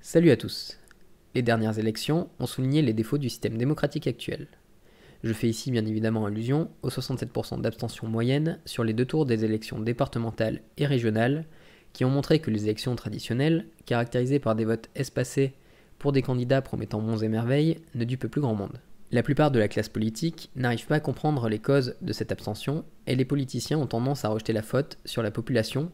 Salut à tous. Les dernières élections ont souligné les défauts du système démocratique actuel. Je fais ici bien évidemment allusion aux 67% d'abstention moyenne sur les deux tours des élections départementales et régionales qui ont montré que les élections traditionnelles, caractérisées par des votes espacés pour des candidats promettant monts et merveilles, ne dupent plus grand monde. La plupart de la classe politique n'arrive pas à comprendre les causes de cette abstention et les politiciens ont tendance à rejeter la faute sur la population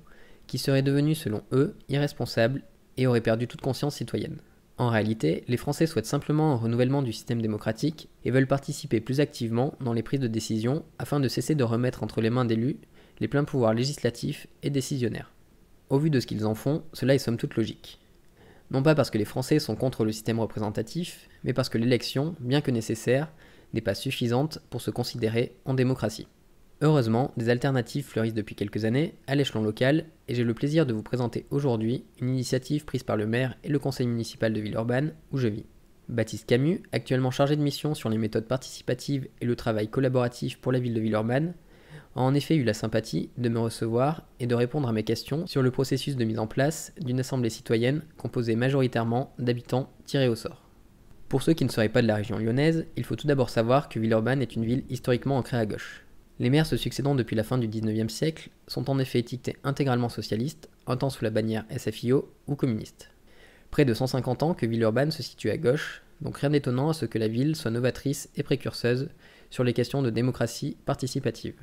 qui serait devenue selon eux irresponsable et aurait perdu toute conscience citoyenne. En réalité, les Français souhaitent simplement un renouvellement du système démocratique et veulent participer plus activement dans les prises de décision afin de cesser de remettre entre les mains d'élus les pleins pouvoirs législatifs et décisionnaires. Au vu de ce qu'ils en font, cela est somme toute logique. Non pas parce que les Français sont contre le système représentatif, mais parce que l'élection, bien que nécessaire, n'est pas suffisante pour se considérer en démocratie. Heureusement, des alternatives fleurissent depuis quelques années à l'échelon local et j'ai le plaisir de vous présenter aujourd'hui une initiative prise par le maire et le conseil municipal de Villeurbanne où je vis. Baptiste Camus, actuellement chargé de mission sur les méthodes participatives et le travail collaboratif pour la ville de Villeurbanne, a en effet eu la sympathie de me recevoir et de répondre à mes questions sur le processus de mise en place d'une assemblée citoyenne composée majoritairement d'habitants tirés au sort. Pour ceux qui ne seraient pas de la région lyonnaise, il faut tout d'abord savoir que Villeurbanne est une ville historiquement ancrée à gauche. Les maires se succédant depuis la fin du 19e siècle sont en effet étiquetés intégralement socialistes, un temps sous la bannière SFIO ou communiste. Près de 150 ans que Villeurbanne se situe à gauche, donc rien d'étonnant à ce que la ville soit novatrice et précurseuse sur les questions de démocratie participative.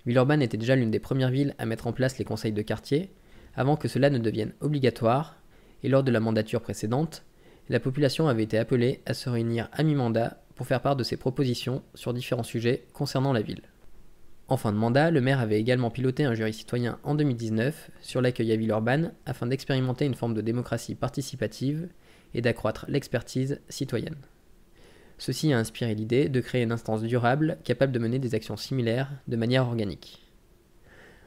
Villeurbanne était déjà l'une des premières villes à mettre en place les conseils de quartier, avant que cela ne devienne obligatoire, et lors de la mandature précédente, la population avait été appelée à se réunir à mi-mandat pour faire part de ses propositions sur différents sujets concernant la ville. En fin de mandat, le maire avait également piloté un jury citoyen en 2019 sur l'accueil à Villeurbanne afin d'expérimenter une forme de démocratie participative et d'accroître l'expertise citoyenne. Ceci a inspiré l'idée de créer une instance durable capable de mener des actions similaires de manière organique.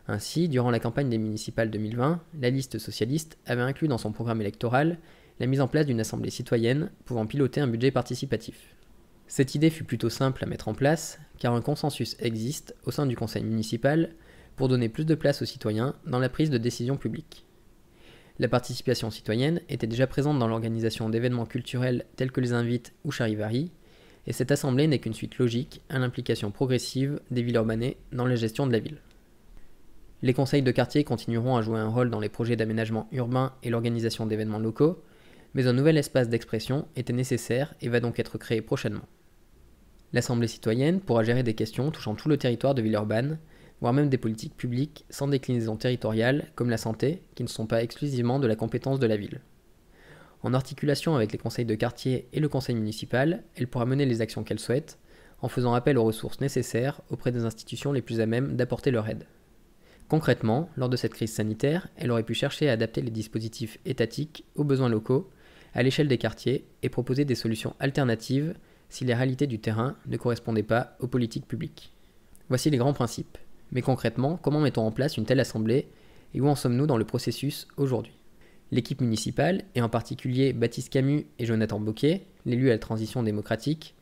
Ainsi, durant la campagne des municipales 2020, la liste socialiste avait inclus dans son programme électoral la mise en place d'une assemblée citoyenne pouvant piloter un budget participatif. Cette idée fut plutôt simple à mettre en place, car un consensus existe au sein du conseil municipal pour donner plus de place aux citoyens dans la prise de décision publique. La participation citoyenne était déjà présente dans l'organisation d'événements culturels tels que les invites ou charivari, et cette assemblée n'est qu'une suite logique à l'implication progressive des Villeurbanais dans la gestion de la ville. Les conseils de quartier continueront à jouer un rôle dans les projets d'aménagement urbain et l'organisation d'événements locaux, mais un nouvel espace d'expression était nécessaire et va donc être créé prochainement. L'Assemblée citoyenne pourra gérer des questions touchant tout le territoire de Villeurbanne, voire même des politiques publiques sans déclinaison territoriale comme la santé, qui ne sont pas exclusivement de la compétence de la ville. En articulation avec les conseils de quartier et le conseil municipal, elle pourra mener les actions qu'elle souhaite, en faisant appel aux ressources nécessaires auprès des institutions les plus à même d'apporter leur aide. Concrètement, lors de cette crise sanitaire, elle aurait pu chercher à adapter les dispositifs étatiques aux besoins locaux, à l'échelle des quartiers, et proposer des solutions alternatives si les réalités du terrain ne correspondaient pas aux politiques publiques. Voici les grands principes. Mais concrètement, comment mettons en place une telle assemblée et où en sommes-nous dans le processus aujourd'hui ? L'équipe municipale, et en particulier Baptiste Camus et Jonathan Bocquet, l'élu à la transition démocratique,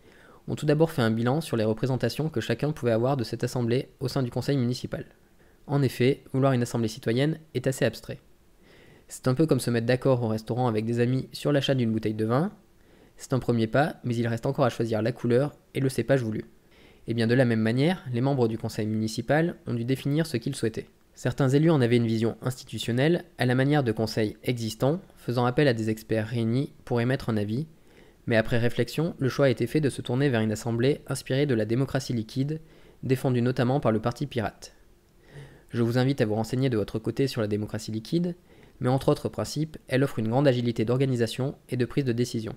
ont tout d'abord fait un bilan sur les représentations que chacun pouvait avoir de cette assemblée au sein du conseil municipal. En effet, vouloir une assemblée citoyenne est assez abstrait. C'est un peu comme se mettre d'accord au restaurant avec des amis sur l'achat d'une bouteille de vin. C'est un premier pas, mais il reste encore à choisir la couleur et le cépage voulu. Et bien de la même manière, les membres du conseil municipal ont dû définir ce qu'ils souhaitaient. Certains élus en avaient une vision institutionnelle, à la manière de conseils existants, faisant appel à des experts réunis pour émettre un avis, mais après réflexion, le choix a été fait de se tourner vers une assemblée inspirée de la démocratie liquide, défendue notamment par le Parti pirate. Je vous invite à vous renseigner de votre côté sur la démocratie liquide, mais entre autres principes, elle offre une grande agilité d'organisation et de prise de décision.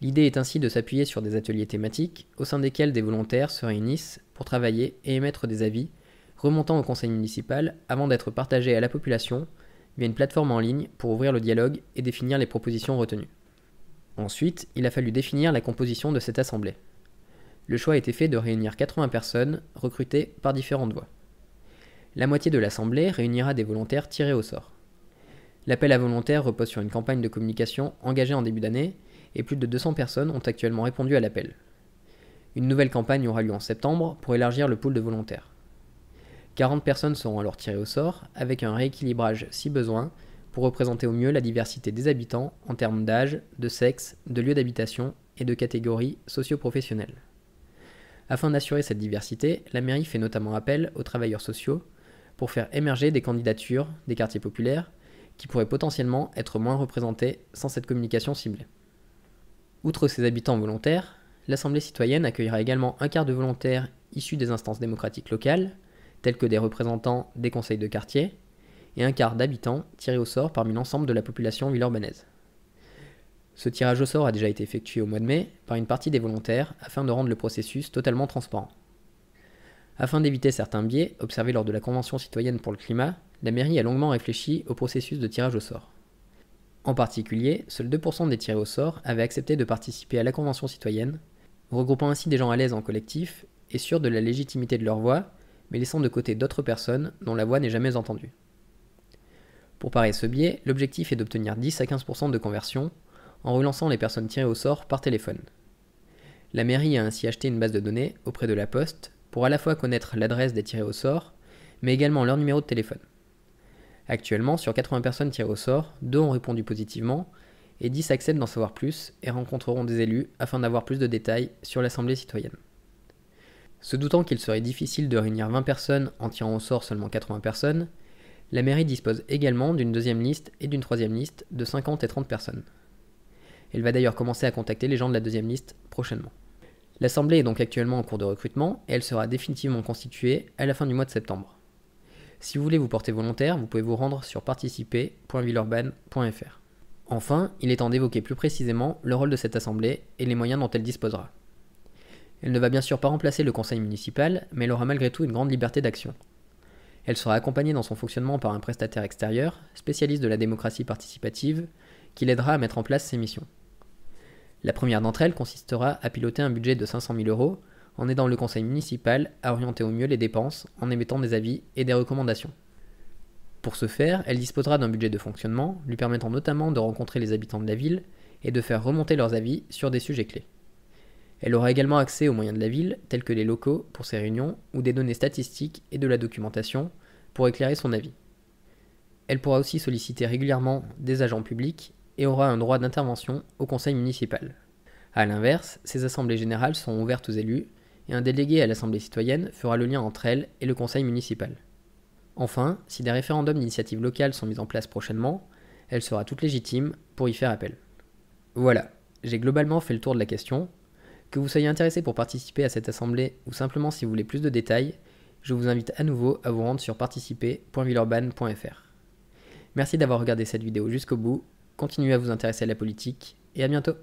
L'idée est ainsi de s'appuyer sur des ateliers thématiques, au sein desquels des volontaires se réunissent pour travailler et émettre des avis, remontant au conseil municipal avant d'être partagés à la population via une plateforme en ligne pour ouvrir le dialogue et définir les propositions retenues. Ensuite, il a fallu définir la composition de cette assemblée. Le choix a été fait de réunir 80 personnes, recrutées par différentes voies. La moitié de l'assemblée réunira des volontaires tirés au sort. L'appel à volontaires repose sur une campagne de communication engagée en début d'année, et plus de 200 personnes ont actuellement répondu à l'appel. Une nouvelle campagne aura lieu en septembre pour élargir le pool de volontaires. 40 personnes seront alors tirées au sort, avec un rééquilibrage si besoin pour représenter au mieux la diversité des habitants en termes d'âge, de sexe, de lieu d'habitation et de catégories socio-professionnelles. Afin d'assurer cette diversité, la mairie fait notamment appel aux travailleurs sociaux pour faire émerger des candidatures des quartiers populaires qui pourraient potentiellement être moins représentés sans cette communication ciblée. Outre ces habitants volontaires, l'Assemblée citoyenne accueillera également un quart de volontaires issus des instances démocratiques locales, tels que des représentants des conseils de quartier, et un quart d'habitants tirés au sort parmi l'ensemble de la population villeurbannaise. Ce tirage au sort a déjà été effectué au mois de mai par une partie des volontaires afin de rendre le processus totalement transparent. Afin d'éviter certains biais observés lors de la Convention citoyenne pour le climat, la mairie a longuement réfléchi au processus de tirage au sort. En particulier, seuls 2% des tirés au sort avaient accepté de participer à la Convention citoyenne, regroupant ainsi des gens à l'aise en collectif et sûrs de la légitimité de leur voix, mais laissant de côté d'autres personnes dont la voix n'est jamais entendue. Pour parer ce biais, l'objectif est d'obtenir 10 à 15% de conversion en relançant les personnes tirées au sort par téléphone. La mairie a ainsi acheté une base de données auprès de la Poste pour à la fois connaître l'adresse des tirés au sort, mais également leur numéro de téléphone. Actuellement, sur 80 personnes tirées au sort, 2 ont répondu positivement et 10 acceptent d'en savoir plus et rencontreront des élus afin d'avoir plus de détails sur l'Assemblée citoyenne. Se doutant qu'il serait difficile de réunir 20 personnes en tirant au sort seulement 80 personnes, la mairie dispose également d'une deuxième liste et d'une troisième liste de 50 et 30 personnes. Elle va d'ailleurs commencer à contacter les gens de la deuxième liste prochainement. L'Assemblée est donc actuellement en cours de recrutement et elle sera définitivement constituée à la fin du mois de septembre. Si vous voulez vous porter volontaire, vous pouvez vous rendre sur participer.villeurbanne.fr. Enfin, il est temps d'évoquer plus précisément le rôle de cette assemblée et les moyens dont elle disposera. Elle ne va bien sûr pas remplacer le conseil municipal, mais elle aura malgré tout une grande liberté d'action. Elle sera accompagnée dans son fonctionnement par un prestataire extérieur, spécialiste de la démocratie participative, qui l'aidera à mettre en place ses missions. La première d'entre elles consistera à piloter un budget de 500 000 € en aidant le conseil municipal à orienter au mieux les dépenses en émettant des avis et des recommandations. Pour ce faire, elle disposera d'un budget de fonctionnement, lui permettant notamment de rencontrer les habitants de la ville et de faire remonter leurs avis sur des sujets clés. Elle aura également accès aux moyens de la ville, tels que les locaux pour ses réunions ou des données statistiques et de la documentation pour éclairer son avis. Elle pourra aussi solliciter régulièrement des agents publics et aura un droit d'intervention au conseil municipal. A l'inverse, ces assemblées générales seront ouvertes aux élus et un délégué à l'assemblée citoyenne fera le lien entre elles et le conseil municipal. Enfin, si des référendums d'initiative locale sont mis en place prochainement, elle sera toute légitime pour y faire appel. Voilà, j'ai globalement fait le tour de la question. Que vous soyez intéressé pour participer à cette assemblée ou simplement si vous voulez plus de détails, je vous invite à nouveau à vous rendre sur participer.villeurbanne.fr. Merci d'avoir regardé cette vidéo jusqu'au bout, continuez à vous intéresser à la politique et à bientôt.